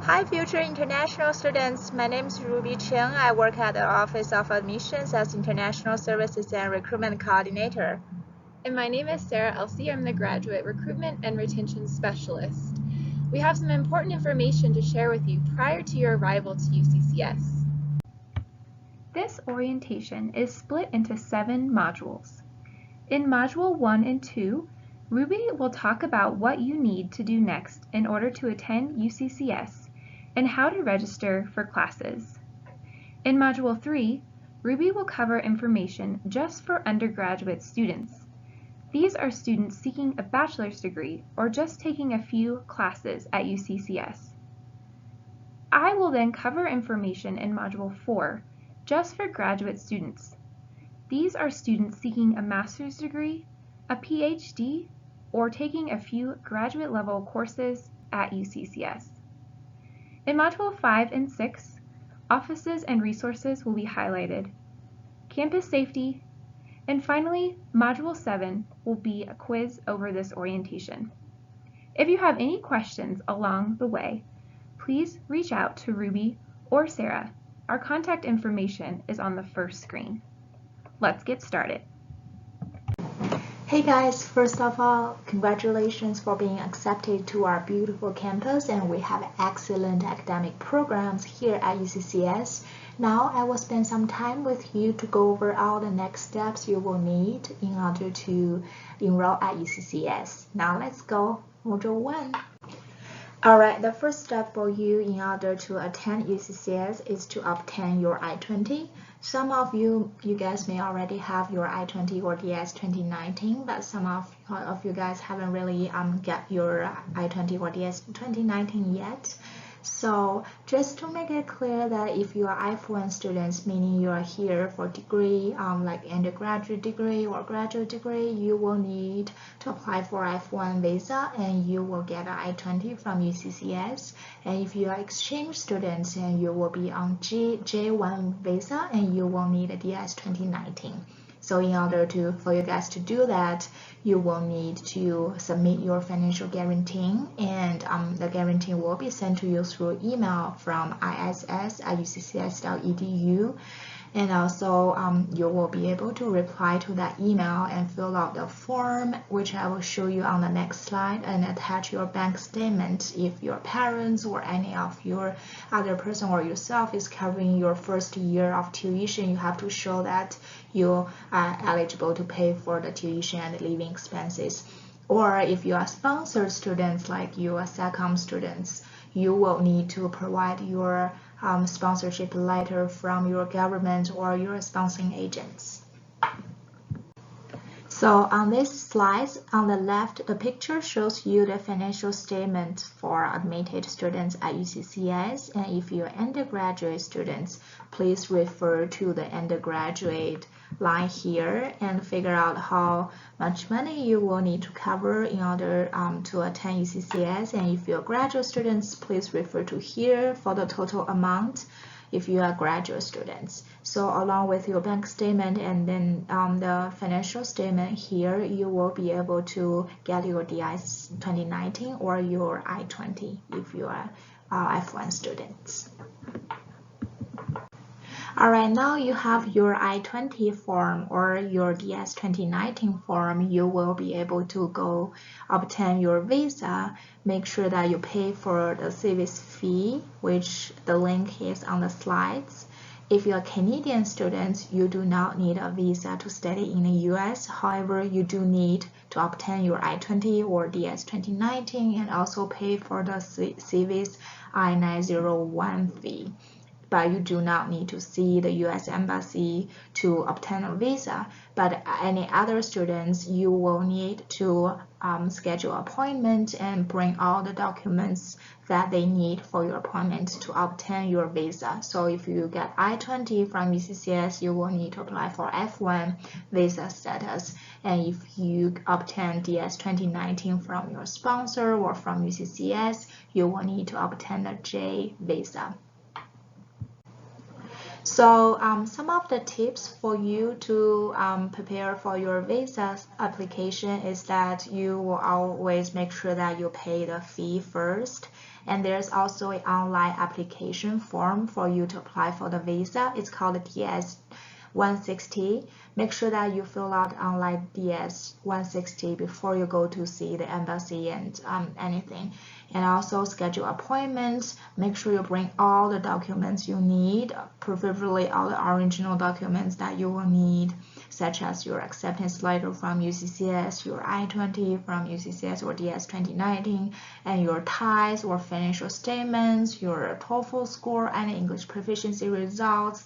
Hi, future international students. My name is Ruby Chen. I work at the Office of Admissions as International Services and Recruitment Coordinator. And my name is Sarah Elsie. I'm the Graduate Recruitment and Retention Specialist. We have some important information to share with you prior to your arrival to UCCS. This orientation is split into 7 modules. In Module 1 and 2, Ruby will talk about what you need to do next in order to attend UCCS and how to register for classes. In Module 3, Ruby will cover information just for undergraduate students. These are students seeking a bachelor's degree or just taking a few classes at UCCS. I will then cover information in Module 4 just for graduate students. These are students seeking a master's degree, a PhD, or taking a few graduate level courses at UCCS. In Module 5 and 6, offices and resources will be highlighted, campus safety, and finally, Module 7 will be a quiz over this orientation. If you have any questions along the way, please reach out to Ruby or Sarah. Our contact information is on the first screen. Let's get started. Hey guys, first of all, congratulations for being accepted to our beautiful campus, and we have excellent academic programs here at UCCS. Now I will spend some time with you to go over all the next steps you will need in order to enroll at UCCS. Now let's go. Module 1. Alright, the first step for you in order to attend UCCS is to obtain your I-20. Some of you guys may already have your I-20 or DS 2019, but some of you guys haven't really get your I-20 or DS 2019 yet. So just to make it clear that if you are F1 students, meaning you are here for degree, like undergraduate degree or graduate degree, you will need to apply for F1 visa and you will get an I-20 from UCCS. And if you are exchange students, and you will be on J1 visa and you will need a DS 2019. So in order for you guys to do that, you will need to submit your financial guarantee, and the guarantee will be sent to you through email from iss@uccs.edu. And also you will be able to reply to that email and fill out the form, which I will show you on the next slide, and attach your bank statement if your parents or any of your other person or yourself is covering your first year of tuition. You have to show that you are eligible to pay for the tuition and living expenses. Or if you are sponsored students, like you are SACOM students, you will need to provide your sponsorship letter from your government or your sponsoring agents. So on this slide, on the left, the picture shows you the financial statement for admitted students at UCCS. And if you're undergraduate students, please refer to the undergraduate line here and figure out how much money you will need to cover in order to attend UCCS. And if you're graduate students, please refer to here for the total amount if you are graduate students. So along with your bank statement and then the financial statement here, you will be able to get your DIS 2019 or your I-20 if you are F1 students. Alright, now you have your I-20 form or your DS 2019 form. You will be able to go obtain your visa. Make sure that you pay for the service fee, which the link is on the slides. If you're a Canadian student, you do not need a visa to study in the US. However, you do need to obtain your I-20 or DS 2019 and also pay for the service I-901 fee. But you do not need to see the US Embassy to obtain a visa. But any other students, you will need to schedule an appointment and bring all the documents that they need for your appointment to obtain your visa. So if you get I-20 from UCCS, you will need to apply for F1 visa status. And if you obtain DS 2019 from your sponsor or from UCCS, you will need to obtain a J visa. So some of the tips for you to prepare for your visa application is that you will always make sure that you pay the fee first. And there's also an online application form for you to apply for the visa. It's called the DS 160. Make sure that you fill out online DS 160 before you go to see the embassy and anything. And also schedule appointments. Make sure you bring all the documents you need, preferably all the original documents that you will need, such as your acceptance letter from UCCS, your I-20 from UCCS or DS 2019, and your TIEs or financial statements, your TOEFL score and English proficiency results.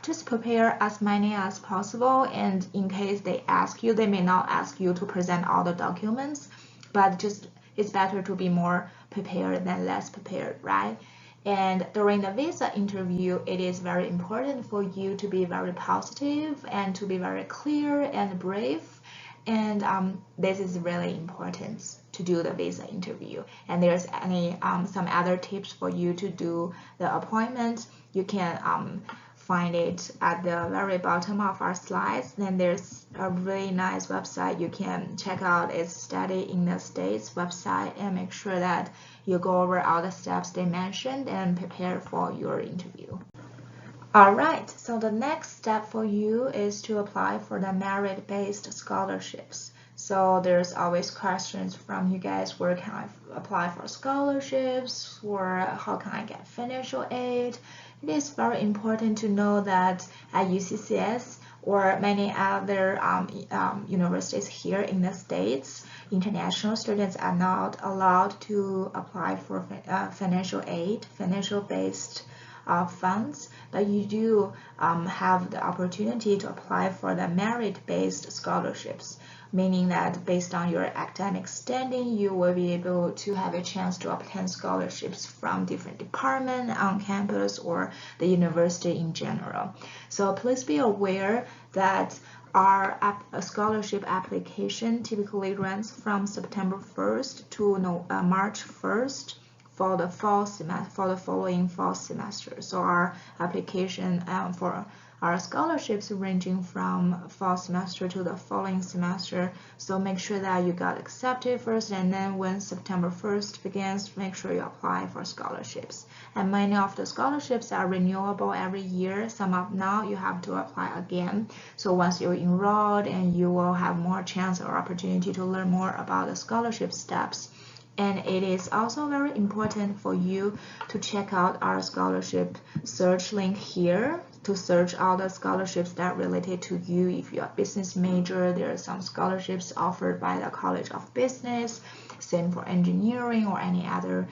Just prepare as many as possible, and in case they ask you, they may not ask you to present all the documents, but just it's better to be more prepared than less prepared, right? And during the visa interview, it is very important for you to be very positive and to be very clear and brave. And this is really important to do the visa interview. And there's some other tips for you to do the appointment. You can find it at the very bottom of our slides. Then there's a really nice website you can check out. It's Study in the States website, and make sure that you go over all the steps they mentioned and prepare for your interview. Alright, so the next step for you is to apply for the merit-based scholarships. So there's always questions from you guys, where can I apply for scholarships, or how can I get financial aid? It is very important to know that at UCCS or many other universities here in the States, international students are not allowed to apply for financial aid, financial-based funds, but you do have the opportunity to apply for the merit-based scholarships, meaning that based on your academic standing, you will be able to have a chance to obtain scholarships from different departments on campus or the university in general. So please be aware that our scholarship application typically runs from September 1st to March 1st for the following fall semester. So our application for our scholarships ranging from fall semester to the following semester. So make sure that you got accepted first, and then when September 1st begins, make sure you apply for scholarships. And many of the scholarships are renewable every year. Some of now you have to apply again. So once you're enrolled, and you will have more chance or opportunity to learn more about the scholarship steps. And it is also very important for you to check out our scholarship search link here to search all the scholarships that related to you. If you're a business major, there are some scholarships offered by the College of Business, same for engineering or any other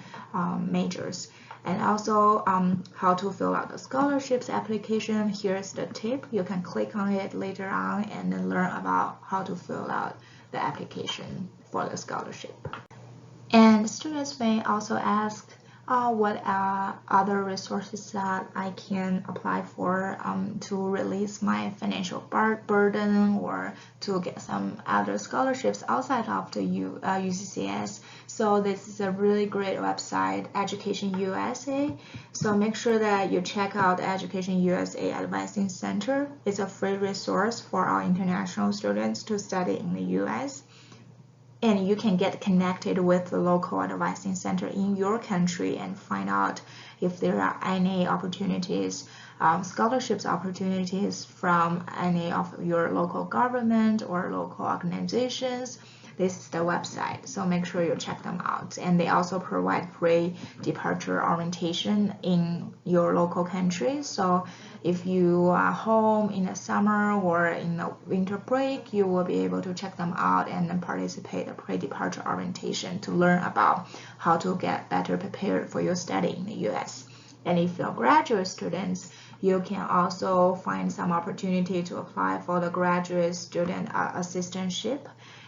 majors. And also how to fill out the scholarships application. Here's the tip. You can click on it later on and then learn about how to fill out the application for the scholarship. And students may also ask, what are other resources that I can apply for to release my financial burden, or to get some other scholarships outside of the UCCS. So this is a really great website, Education USA. So make sure that you check out Education USA Advising Center. It's a free resource for our international students to study in the US. And you can get connected with the local advising center in your country and find out if there are any opportunities, scholarships opportunities from any of your local government or local organizations. This is the website, so make sure you check them out. And they also provide free departure orientation in your local country. So if you are home in the summer or in the winter break, you will be able to check them out and then participate in pre-departure orientation to learn about how to get better prepared for your study in the US. And if you're graduate students, you can also find some opportunity to apply for the graduate student assistantship.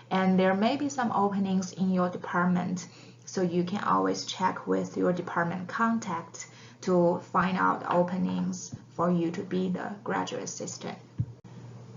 And there may be some openings in your department, so you can always check with your department contact to find out openings for you to be the graduate assistant.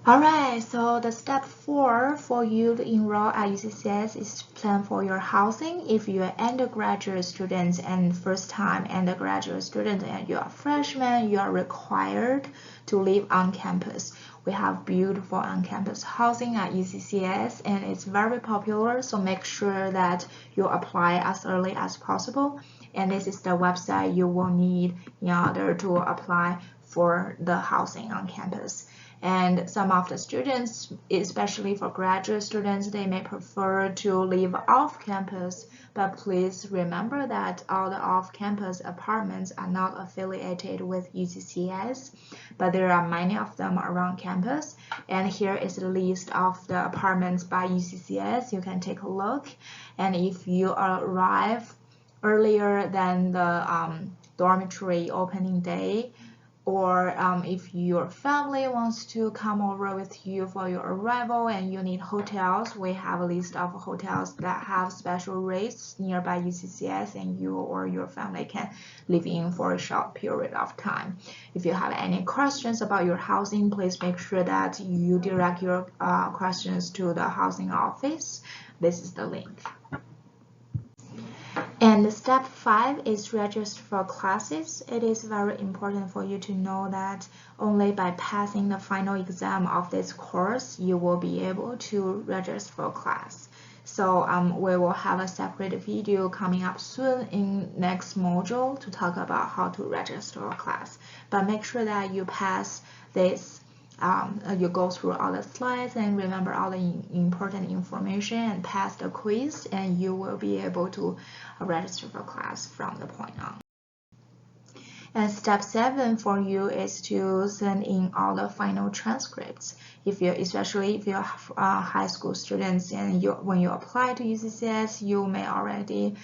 Alright, so the step 4 for you to enroll at UCCS is plan for your housing. If you're an undergraduate student and first time undergraduate student and you're a freshman, you are required to live on campus. We have beautiful on-campus housing at UCCS, and it's very popular, so make sure that you apply as early as possible. and this is the website you will need in order to apply for the housing on campus. And some of the students, especially for graduate students, they may prefer to live off campus, but please remember that all the off-campus apartments are not affiliated with UCCS, but there are many of them around campus. And here is the list of the apartments by UCCS. You can take a look, and if you arrive earlier than the dormitory opening day, or if your family wants to come over with you for your arrival and you need hotels, we have a list of hotels that have special rates nearby UCCS, and you or your family can live in for a short period of time. If you have any questions about your housing, please make sure that you direct your questions to the housing office. This is the link. And step 5 is register for classes. It is very important for you to know that only by passing the final exam of this course, you will be able to register for class. So we will have a separate video coming up soon in next module to talk about how to register a class. But make sure that you pass this. You go through all the slides and remember all the important information and pass the quiz, and you will be able to register for class from the point on. And step 7 for you is to send in all the final transcripts. Especially if you're high school students and when you apply to UCCS, you may already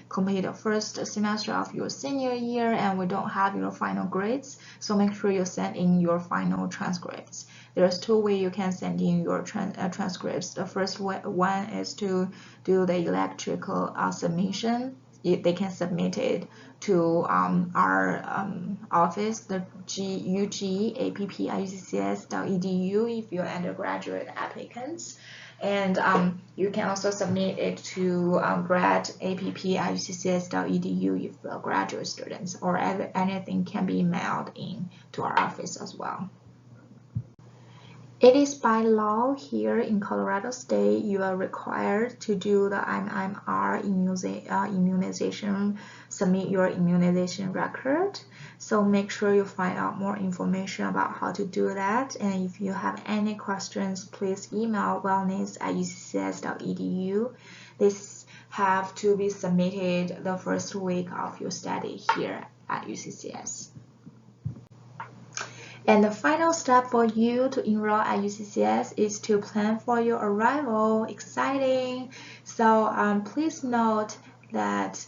complete the first semester of your senior year and we don't have your final grades. So make sure you send in your final transcripts. There's 2 ways you can send in your transcripts. The first one is to do the electrical submission. They can submit it to our office, the ug@uccs.edu if you're undergraduate applicants. And you can also submit it to grad@uccs.edu if you're graduate students, or anything can be mailed in to our office as well. It is by law here in Colorado State, you are required to do the MMR immunization, submit your immunization record. So make sure you find out more information about how to do that. And if you have any questions, please email wellness@uccs.edu. This have to be submitted the first week of your study here at UCCS. And the final step for you to enroll at UCCS is to plan for your arrival. Exciting! So please note that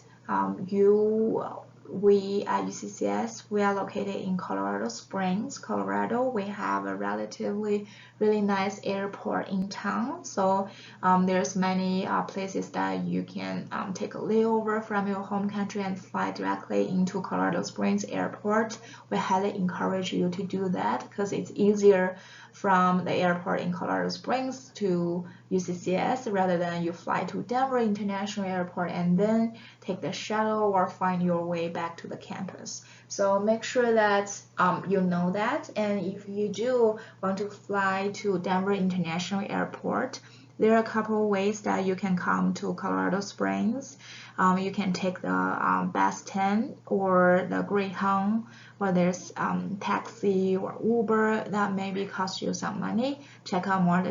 we at UCCS, we are located in Colorado Springs, Colorado. We have a relatively really nice airport in town. So there's many places that you can take a layover from your home country and fly directly into Colorado Springs Airport. We highly encourage you to do that because it's easier from the airport in Colorado Springs to UCCS rather than you fly to Denver International Airport and then take the shuttle or find your way back to the campus. So make sure that you know that, and if you do want to fly to Denver International Airport, there are a couple ways that you can come to Colorado Springs. You can take the Bus 10 or the Greyhound, or there's taxi or Uber that maybe cost you some money. Check out more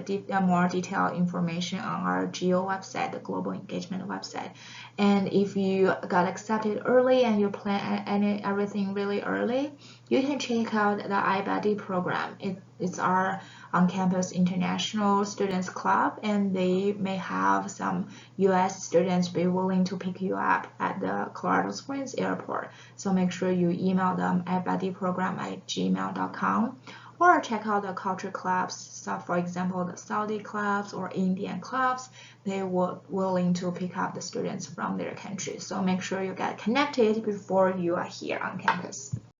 detailed information on our GEO website, the Global Engagement website. And if you got accepted early and you plan everything really early, you can check out the iBuddy program. It's our on-campus international students club, and they may have some US students be willing to pick you up at the Colorado Springs airport. So make sure you email them at buddyprogram@gmail.com, or check out the culture clubs. So for example, the Saudi clubs or Indian clubs, they were willing to pick up the students from their country. So make sure you get connected before you are here on campus.